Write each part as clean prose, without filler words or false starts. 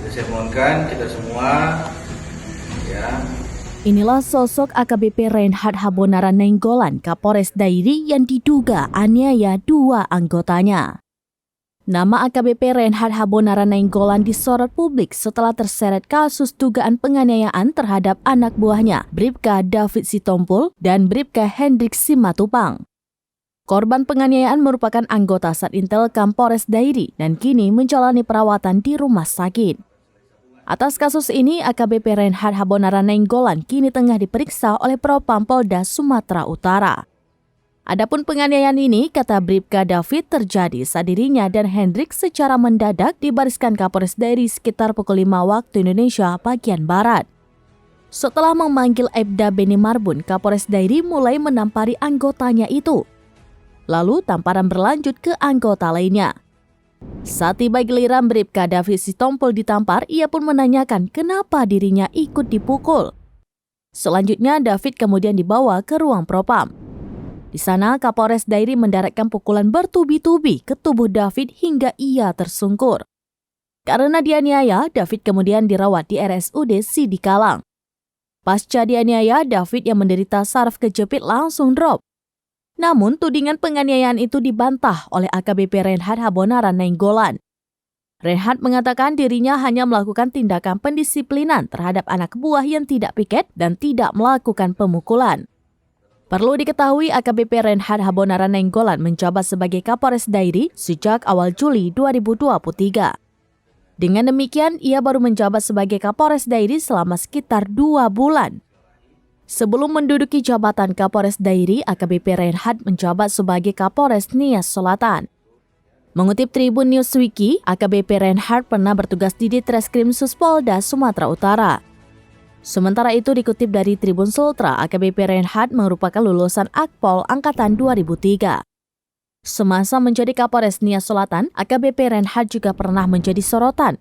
Jadi saya mohonkan kita semua ya. Inilah sosok AKBP Reinhard Habonara Nainggolan, Kapolres Dairi yang diduga aniaya dua anggotanya. Nama AKBP Reinhard Habonara Nainggolan disorot publik setelah terseret kasus dugaan penganiayaan terhadap anak buahnya, Bribka David Sitompul dan Bribka Hendrik Simatupang. Korban penganiayaan merupakan anggota Satintel Kapolres Dairi dan kini menjalani perawatan di rumah sakit. Atas kasus ini, AKBP Reinhard Habonara Nainggolan kini tengah diperiksa oleh Propam Polda Sumatera Utara. Adapun penganiayaan ini, kata Bribka David, terjadi saat dirinya dan Hendrik secara mendadak dibariskan Kapolres Dairi sekitar pukul 5 waktu Indonesia bagian Barat. Setelah memanggil Aibda Beni Marbun, Kapolres Dairi mulai menampari anggotanya itu. Lalu tamparan berlanjut ke anggota lainnya. Saat tiba giliran Bribka David Sitompul ditampar, ia pun menanyakan kenapa dirinya ikut dipukul. Selanjutnya, David kemudian dibawa ke ruang propam. Di sana, Kapolres Dairi mendaratkan pukulan bertubi-tubi ke tubuh David hingga ia tersungkur. Karena dianiaya, David kemudian dirawat di RSUD Sidikalang. Pasca dianiaya, David yang menderita saraf kejepit langsung drop. Namun, tudingan penganiayaan itu dibantah oleh AKBP Reinhard Habonara Nainggolan. Reinhard mengatakan dirinya hanya melakukan tindakan pendisiplinan terhadap anak buah yang tidak piket dan tidak melakukan pemukulan. Perlu diketahui AKBP Reinhard Habonara Nainggolan menjabat sebagai Kapolres Dairi sejak awal Juli 2023. Dengan demikian, ia baru menjabat sebagai Kapolres Dairi selama sekitar 2 bulan. Sebelum menduduki jabatan Kapolres Dairi, AKBP Reinhard menjabat sebagai Kapolres Nias Selatan. Mengutip Tribun Newswiki, AKBP Reinhard pernah bertugas di Ditreskrim Suspolda Sumatera Utara. Sementara itu dikutip dari Tribun Sultra, AKBP Reinhard merupakan lulusan Akpol Angkatan 2003. Semasa menjadi Kapolres Nias Selatan, AKBP Reinhard juga pernah menjadi sorotan,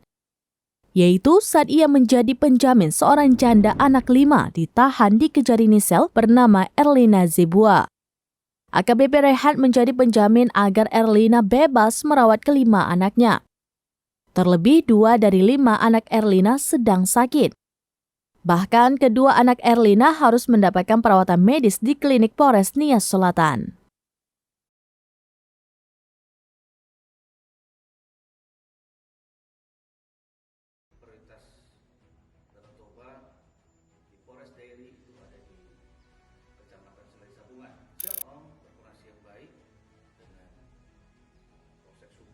yaitu saat ia menjadi penjamin seorang janda anak 5 ditahan di Kejari Nisel bernama Erlina Zebua. AKBP Reinhard menjadi penjamin agar Erlina bebas merawat kelima anaknya. Terlebih 2 dari 5 anak Erlina sedang sakit. Bahkan kedua anak Erlina harus mendapatkan perawatan medis di klinik Polres Nias Selatan.